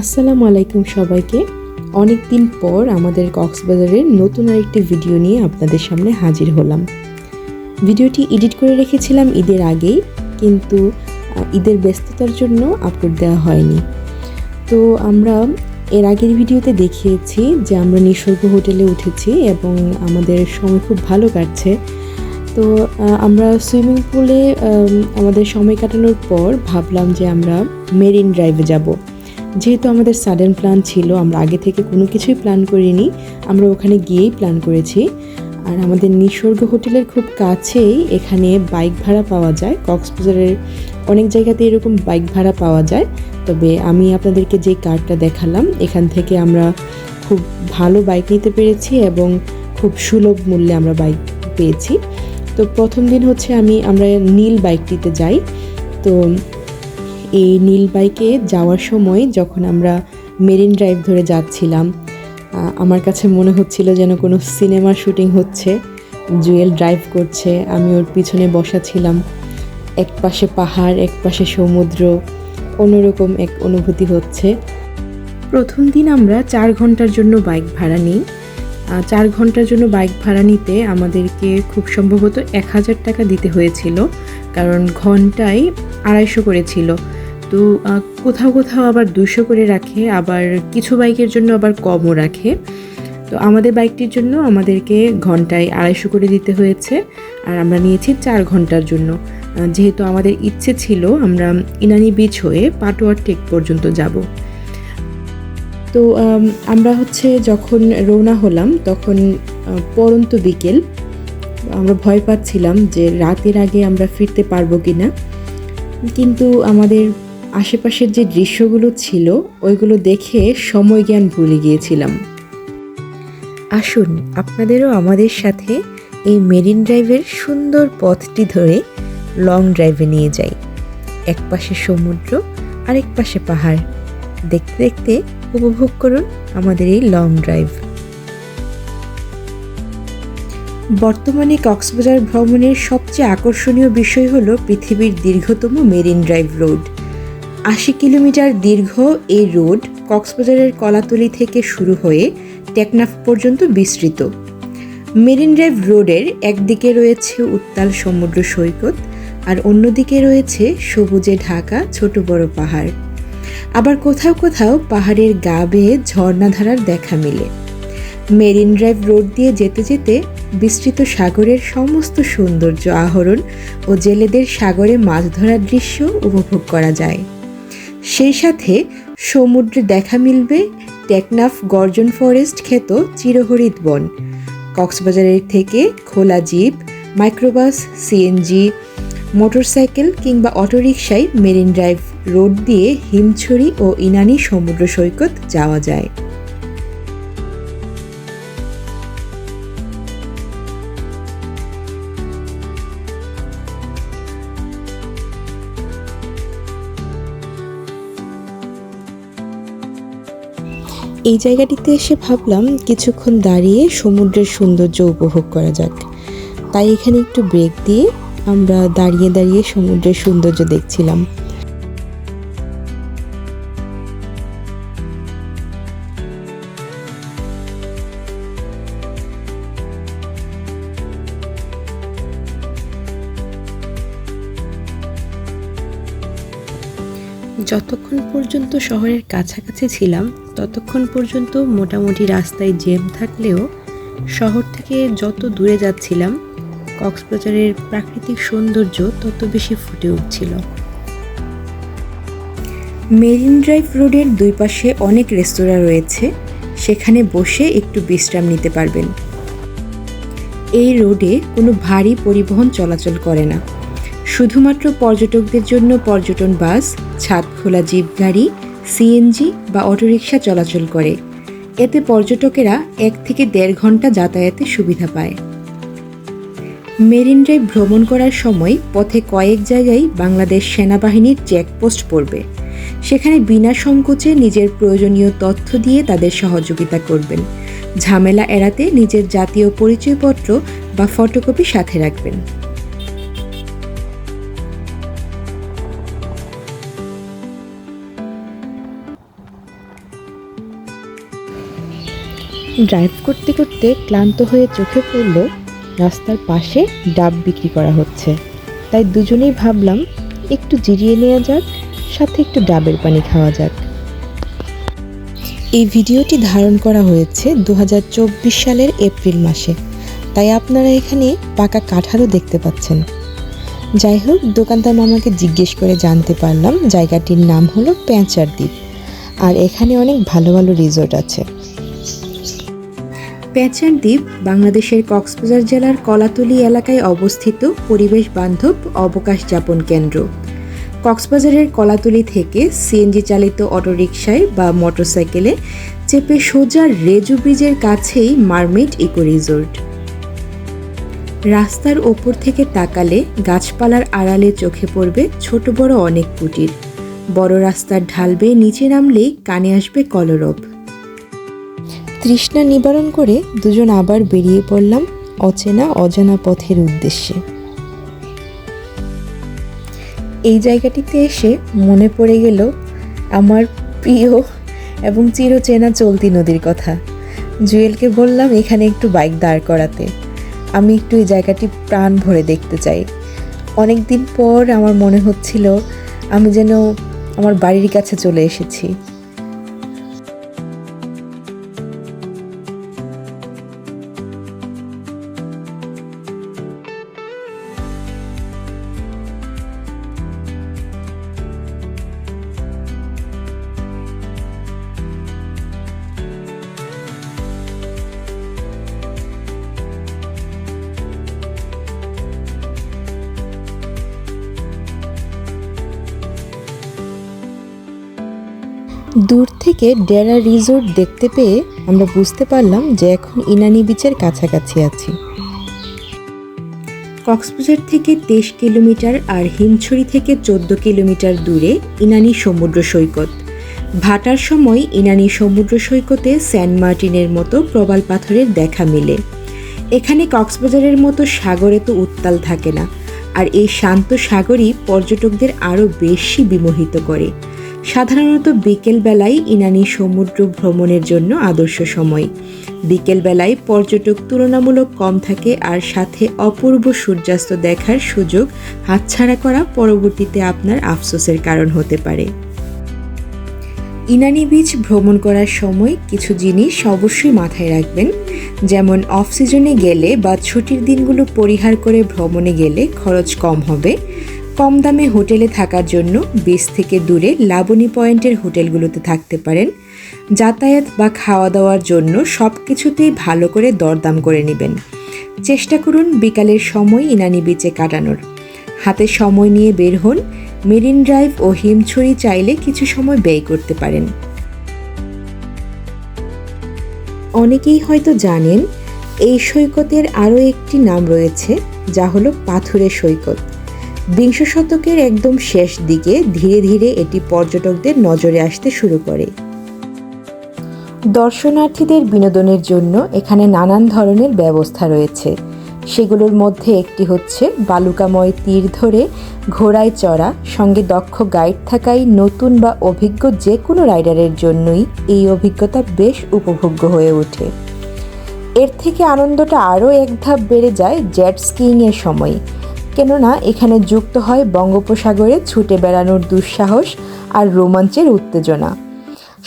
আসসালামু আলাইকুম সবাইকে। অনেক দিন পর আমাদের কক্সবাজারের নতুন আরেকটি ভিডিও নিয়ে আপনাদের সামনে হাজির হলাম। ভিডিওটি এডিট করে রেখেছিলাম ঈদের আগেই, কিন্তু ঈদের ব্যস্ততার জন্য আপলোড দেওয়া হয়নি। তো আমরা এর আগের ভিডিওতে দেখিয়েছি যে আমরা নিসর্গ হোটেলে উঠেছি এবং আমাদের সময় খুব ভালো কাটছে। তো আমরা সুইমিং পুলে আমাদের সময় কাটানোর পর ভাবলাম যে আমরা মেরিন ড্রাইভে যাব। যেহেতু আমাদের সাডেন প্ল্যান ছিল, আমরা আগে থেকে কোনো কিছুই প্ল্যান করিনি, আমরা ওখানে গিয়েই প্ল্যান করেছি। আর আমাদের নিসর্গ হোটেলের খুব কাছেই এখানে বাইক ভাড়া পাওয়া যায়। কক্সবাজারের অনেক জায়গাতে এরকম বাইক ভাড়া পাওয়া যায়, তবে আমি আপনাদেরকে যে কারটা দেখালাম এখান থেকে আমরা খুব ভালো বাইক নিতে পেরেছি এবং খুব সুলভ মূল্যে আমরা বাইক পেয়েছি। তো প্রথম দিন হচ্ছে আমরা নীল বাইকটিতে যাই। তো এই নীল বাইকে যাওয়ার সময় যখন আমরা মেরিন ড্রাইভ ধরে যাচ্ছিলাম, আমার কাছে মনে হচ্ছিল যেন কোনো সিনেমার শুটিং হচ্ছে। জুয়েল ড্রাইভ করছে, আমি ওর পিছনে বসা ছিলাম। এক পাশে পাহাড়, এক পাশে সমুদ্র, অন্যরকম এক অনুভূতি হচ্ছে। প্রথম দিন আমরা 4 ঘন্টার জন্য বাইক ভাড়া নিই। 4 ঘন্টার জন্য বাইক ভাড়া নিতে আমাদেরকে খুব সম্ভবত 1000 টাকা দিতে হয়েছিল, কারণ ঘন্টায় 250 করে ছিল। তো কোথাও কোথাও আবার 200 করে রাখে, আবার কিছু বাইকের জন্য আবার কমও রাখে। তো আমাদের বাইকটির জন্য আমাদেরকে ঘন্টায় 250 করে দিতে হয়েছে, আর আমরা নিয়েছি 4 ঘন্টার জন্য। যেহেতু আমাদের ইচ্ছে ছিল আমরা ইনানি বিচ হয়ে পাটোয়ার টেক পর্যন্ত যাব। তো আমরা যখন রওনা হলাম তখন পরন্ত বিকেল। আমরা ভয় পাচ্ছিলাম যে রাতের আগে আমরা ফিরতে পারবো কিনা, কিন্তু আমাদের আশেপাশের যে দৃশ্যগুলো ছিল ওইগুলো দেখে সময় জ্ঞান ভুলে গিয়েছিলাম। আসুন আপনাদেরও আমাদের সাথে এই মেরিন ড্রাইভের সুন্দর পথটি ধরে লং ড্রাইভে নিয়ে যাই। এক পাশে সমুদ্র, আরেক পাশে পাহাড়, দেখতে দেখতে উপভোগ করুন আমাদের এই লং ড্রাইভ। বর্তমানে কক্সবাজার ভ্রমণের সবচেয়ে আকর্ষণীয় বিষয় হলো পৃথিবীর দীর্ঘতম মেরিন ড্রাইভ রোড। 80 কিলোমিটার দীর্ঘ এই রোড কক্সবাজারের কলাতলি থেকে শুরু হয়ে টেকনাফ পর্যন্ত বিস্তৃত। মেরিন ড্রাইভ রোডের একদিকে রয়েছে উত্তাল সমুদ্র সৈকত, আর অন্যদিকে রয়েছে সবুজে ঢাকা ছোট বড় পাহাড়। আবার কোথাও কোথাও পাহাড়ের গা বেয়ে ঝর্ণাধারার দেখা মেলে। মেরিন ড্রাইভ রোড দিয়ে যেতে যেতে বিস্তৃত সাগরের সমস্ত সৌন্দর্য আহরণ ও জেলেদের সাগরে মাছ ধরার দৃশ্য উপভোগ করা যায়। সেই সাথে সমুদ্রে দেখা মিলবে টেকনাফ গর্জন ফরেস্ট খ্যাত চিরহরিৎ বন। কক্সবাজারের থেকে খোলা জিপ, মাইক্রোবাস, সিএনজি, মোটরসাইকেল কিংবা অটোরিকশায় মেরিন ড্রাইভ রোড দিয়ে হিমছড়ি ও ইনানি সমুদ্র সৈকত যাওয়া যায়। এই জায়গাটিতে এসে ভাবলাম কিছুক্ষণ দাঁড়িয়ে সমুদ্রের সৌন্দর্য উপভোগ করা যাক। তাই এখানে একটু ব্রেক দিয়ে আমরা দাঁড়িয়ে দাঁড়িয়ে সমুদ্রের সৌন্দর্য দেখছিলাম। যতক্ষণ পর্যন্ত শহরের কাছাকাছি ছিলাম ততক্ষণ পর্যন্ত মোটামুটি রাস্তায় জ্যাম থাকলেও শহর থেকে যত দূরে যাচ্ছিলাম কক্সবাজারের প্রাকৃতিক সৌন্দর্য তত বেশি ফুটে উঠছিল। মেরিন ড্রাইভ রোডের দুই পাশে অনেক রেস্তোরাঁ রয়েছে, সেখানে বসে একটু বিশ্রাম নিতে পারবেন। এই রোডে কোনো ভারী পরিবহন চলাচল করে না, শুধুমাত্র পর্যটকদের জন্য পর্যটন বাস, ছাদ খোলা জিপ গাড়ি, সিএনজি বা অটোরিকশা চলাচল করে। এতে পর্যটকেরা 1 থেকে 1.5 ঘন্টা যাতায়াতের সুবিধা পায়। মেরিন ড্রাইভ ভ্রমণ করার সময় পথে কয়েক জায়গায় বাংলাদেশ সেনাবাহিনীর চেকপোস্ট পড়বে। সেখানে বিনা সংকোচে নিজের প্রয়োজনীয় তথ্য দিয়ে তাদের সহযোগিতা করবেন। ঝামেলা এড়াতে নিজের জাতীয় পরিচয়পত্র বা ফটোকপি সাথে রাখবেন। ড্রাইভ করতে করতে ক্লান্ত হয়ে চোখে পড়ল রাস্তার পাশে ডাব বিক্রি করা হচ্ছে। তাই দুজনেই ভাবলাম একটু জিরিয়ে নেওয়া যাক, সাথে একটু ডাবের পানি খাওয়া যাক। এই ভিডিওটি ধারণ করা হয়েছে 2024 সালের এপ্রিল মাসে, তাই আপনারা এখানে পাকা কাঁঠালও দেখতে পাচ্ছেন। যাই হোক, দোকানদার মামাকে জিজ্ঞেস করে জানতে পারলাম জায়গাটির নাম হলো পেঁচার দ্বীপ, আর এখানে অনেক ভালো ভালো রিসোর্ট আছে। পেঁচার দ্বীপ বাংলাদেশের কক্সবাজার জেলার কলাতলী এলাকায় অবস্থিত পরিবেশ বান্ধব অবকাশ যাপন কেন্দ্র। কক্সবাজারের কলাতলী থেকে সিএনজি চালিত অটোরিকশায় বা মোটরসাইকেলে চেপে সোজা রেজু ব্রিজের কাছেই মারমেড ইকো রিসোর্ট। রাস্তার ওপর থেকে তাকালে গাছপালার আড়ালে চোখে পড়বে ছোট বড় অনেক কুটির। বড় রাস্তার ঢাল বেয়ে নিচে নামলেই কানে আসবে কলরব। তৃষ্ণা নিবারণ করে দুজন আবার বেরিয়ে পড়লাম অচেনা অজানা পথের উদ্দেশ্যে। এই জায়গাটিতে এসে মনে পড়ে গেল আমার প্রিয় এবং চিরচেনা চলতি নদীর কথা। জুয়েলকে বললাম এখানে একটু বাইক দাঁড় করাতে, আমি একটু এই জায়গাটি প্রাণ ভরে দেখতে চাই। অনেক দিন পর আমার মনে হচ্ছিল আমি যেন আমার বাড়ির কাছে চলে এসেছি। দূর থেকে ডেরা রিসোর্ট দেখতে পেয়ে আমরা বুঝতে পারলাম যে এখন ইনানি বিচের কাছাকাছি আছি। কক্সবাজার থেকে 23 কিলোমিটার আর হিমছড়ি থেকে 14 কিলোমিটার দূরে ইনানি সমুদ্র সৈকত। ভাটার সময় ইনানি সমুদ্র সৈকতে সেন্ট মার্টিনের মতো প্রবাল পাথরের দেখা মিলে। এখানে কক্সবাজারের মতো সাগরে তো উত্তাল থাকে না, আর এই শান্ত সাগরই পর্যটকদের আরও বেশি বিমোহিত করে। সাধারণত বিকেলবেলায় ইনানি সমুদ্র ভ্রমণের জন্য আদর্শ সময়। বিকেলবেলায় পর্যটক তুলনামূলক কম থাকে, আর সাথে অপূর্ব সূর্যাস্ত দেখার সুযোগ হাতছাড়া করা পরবর্তীতে আপনার আফসোসের কারণ হতে পারে। ইনানি বিচ ভ্রমণ করার সময় কিছু জিনিস অবশ্যই মাথায় রাখবেন, যেমন অফ সিজনে গেলে বা ছুটির দিনগুলো পরিহার করে ভ্রমণে গেলে খরচ কম হবে। কম দামে হোটেলে থাকার জন্য বিচ থেকে দূরে লাবণী পয়েন্টের হোটেলগুলোতে থাকতে পারেন। যাতায়াত বা খাওয়া দাওয়ার জন্য সব কিছুতেই ভালো করে দরদাম করে নেবেন। চেষ্টা করুন বিকালের সময় ইনানি বিচে কাটানোর। হাতে সময় নিয়ে বের হন। মেরিন ড্রাইভ ও হিমছড়ি চাইলে কিছু সময় ব্যয় করতে পারেন। অনেকেই হয়তো জানেন এই সৈকতের আরও একটি নাম রয়েছে, যা হলো পাথুরে সৈকত। 20 শতকের একদম শেষ দিকে ধীরে ধীরে এটি পর্যটকদের নজরে আসতে শুরু করে। দর্শনার্থীদের বিনোদনের জন্য এখানে নানান ধরনের ব্যবস্থা রয়েছে। সেগুলোর মধ্যে একটি হচ্ছে বালুকাময় তীর ধরে ঘোড়ায় চড়া, সঙ্গে দক্ষ গাইড থাকাই নতুন বা অভিজ্ঞ যে কোনো রাইডারের জন্যই এই অভিজ্ঞতা বেশ উপভোগ্য হয়ে ওঠে। এর থেকে আনন্দটা আরও এক ধাপ বেড়ে যায় জেট স্কিইংয়ের সময়, কেননা এখানে যুক্ত হয় বঙ্গোপসাগরে ছুটে বেড়ানোর দুঃসাহস আর রোমাঞ্চের উত্তেজনা।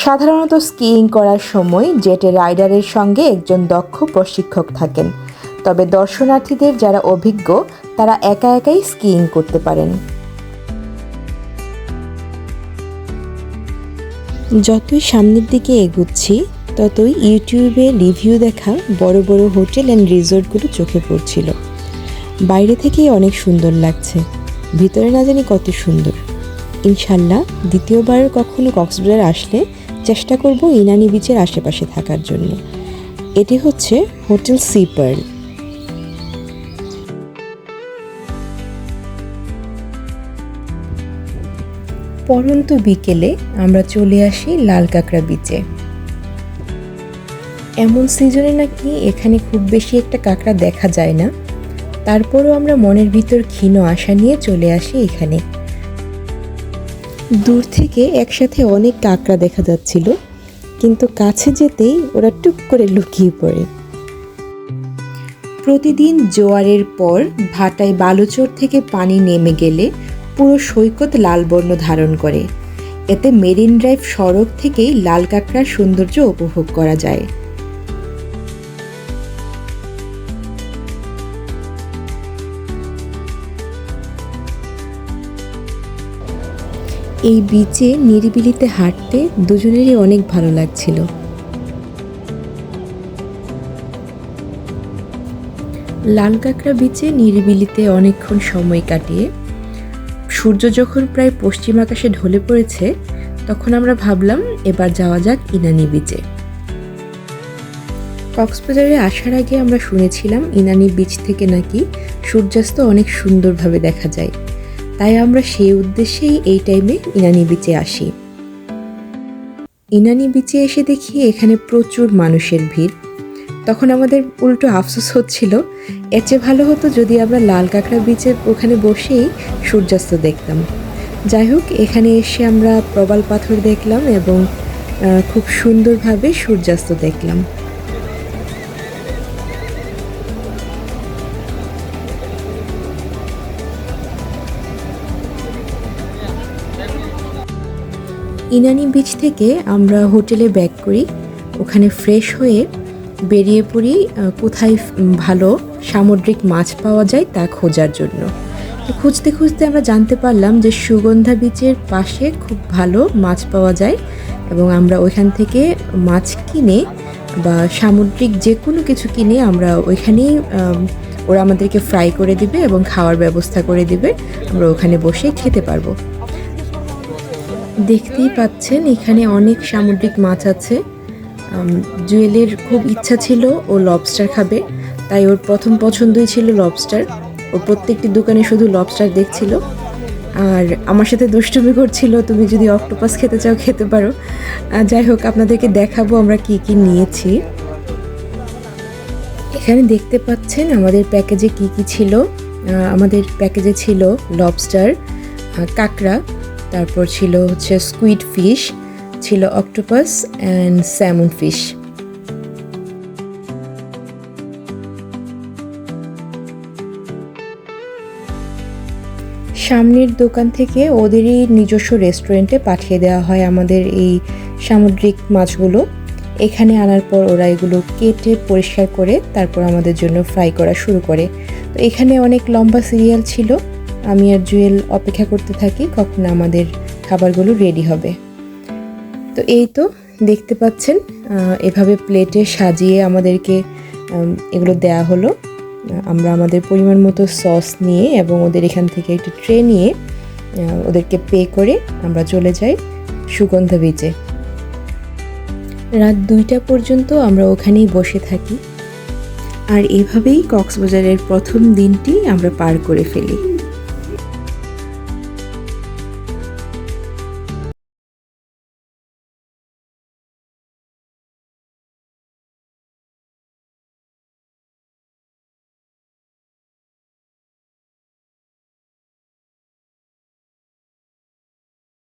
সাধারণত স্কিইং করার সময় জেটে রাইডারের সঙ্গে একজন দক্ষ প্রশিক্ষক থাকেন, তবে দর্শনার্থীদের যারা অভিজ্ঞ তারা একা একাই স্কিইং করতে পারেন। যতই সামনের দিকে এগুচ্ছি ততই ইউটিউবে রিভিউ দেখা বড় বড় হোটেল অ্যান্ড রিসোর্টগুলো চোখে পড়ছিল। বাইরে থেকেই অনেক সুন্দর লাগছে, ভিতরে না জানি কত সুন্দর। ইনশাল্লাহ দ্বিতীয়বার কখনো কক্সবাজার আসলে চেষ্টা করব ইনানি বিচের আশেপাশে থাকার জন্য। এটি হচ্ছে হোটেল সি পার্ল। পরন্ত বিকেলে আমরা চলে আসি লাল কাঁকড়া বিচে। এমন সিজনে নাকি এখানে খুব বেশি একটা কাঁকড়া দেখা যায় না, তারপরও আমরা মনের ভিতর ক্ষীণ আশা নিয়ে চলে আসি এখানে। দূর থেকে একসাথে অনেক কাঁকড়া দেখা যাচ্ছিল, কিন্তু কাছে যেতেই ওরা টুক করে লুকিয়ে পড়ে। প্রতিদিন জোয়ারের পর ভাটায় বালুচর থেকে পানি নেমে গেলে পুরো সৈকত লাল বর্ণ ধারণ করে। এতে মেরিন ড্রাইভ সড়ক থেকেই লাল কাঁকড়ার সৌন্দর্য উপভোগ করা যায়। এই বিচে নিরিবিলিতে হাঁটতে দুজনেরই অনেক ভালো লাগছিল। লাল কাঁকড়া বিচে নিরিবিলিতে অনেকক্ষণ সময় কাটিয়ে সূর্য যখন প্রায় পশ্চিম আকাশে ঢলে পড়েছে তখন আমরা ভাবলাম এবার যাওয়া যাক ইনানি বিচে। কক্সবাজারে আসার আগে আমরা শুনেছিলাম ইনানি বিচ থেকে নাকি সূর্যাস্ত অনেক সুন্দরভাবে দেখা যায়, তাই আমরা সেই উদ্দেশ্যেই এই টাইমে ইনানি বিচে আসি। ইনানি বিচে এসে দেখি এখানে প্রচুর মানুষের ভিড়। তখন আমাদের উল্টো আফসোস হচ্ছিল, এর চেয়ে ভালো হতো যদি আমরা লাল কাঁকড়া বিচের ওখানে বসেই সূর্যাস্ত দেখতাম। যাই হোক, এখানে এসে আমরা প্রবাল পাথর দেখলাম এবং খুব সুন্দরভাবে সূর্যাস্ত দেখলাম। ইনানি বিচ থেকে আমরা হোটেলে ব্যাক করি, ওখানে ফ্রেশ হয়ে বেরিয়ে পড়ি কোথায় ভালো সামুদ্রিক মাছ পাওয়া যায় তা খোঁজার জন্য। তো খুঁজতে খুঁজতে আমরা জানতে পারলাম যে সুগন্ধা বিচের পাশে খুব ভালো মাছ পাওয়া যায় এবং আমরা ওইখান থেকে মাছ কিনে বা সামুদ্রিক যে কোনো কিছু কিনে আমরা ওইখানেই ওরা আমাদেরকে ফ্রাই করে দিবে এবং খাওয়ার ব্যবস্থা করে দিবে, আমরা ওখানে বসে খেতে পারবো। দেখতেই পাচ্ছেন এখানে অনেক সামুদ্রিক মাছ আছে। জুয়েলের খুব ইচ্ছা ছিল ও লবস্টার খাবে, তাই ওর প্রথম পছন্দই ছিল লবস্টার। ও প্রত্যেকটি দোকানে শুধু লবস্টার দেখছিল আর আমার সাথে দুষ্টুমি করছিল, তুমি যদি অক্টোপাস খেতে চাও খেতে পারো। যাই হোক, আপনাদেরকে দেখাবো আমরা কি কি নিয়েছি। এখানে দেখতে পাচ্ছেন আমাদের প্যাকেজে কি কি ছিল। আমাদের প্যাকেজে ছিল লবস্টার, কাঁকড়া, তারপর ছিল হচ্ছে স্কুইড ফিশ, ছিল অক্টোপাস অ্যান্ড স্যামন ফিশ। সামনের দোকান থেকে ওদেরই নিজস্ব রেস্টুরেন্টে পাঠিয়ে দেওয়া হয় আমাদের এই সামুদ্রিক মাছগুলো। এখানে আনার পর ওরা এগুলো কেটে পরিষ্কার করে তারপর আমাদের জন্য ফ্রাই করা শুরু করে। তো এখানে অনেক লম্বা সিরিয়াল ছিল, আমি আর জুয়েল অপেক্ষা করতে থাকি কখন আমাদের খাবারগুলো রেডি হবে। তো এই তো দেখতে পাচ্ছেন এভাবে প্লেটে সাজিয়ে আমাদেরকে এগুলো দেয়া হলো। আমরা আমাদের পরিমাণ মতো সস নিয়ে এবং ওদের এখান থেকে একটি ট্রে নিয়ে ওদেরকে পে করে আমরা চলে যাই সুগন্ধা বিচে। রাত 2টা পর্যন্ত আমরা ওখানেই বসে থাকি আর এভাবেই কক্সবাজারের প্রথম দিনটি আমরা পার করে ফেলি।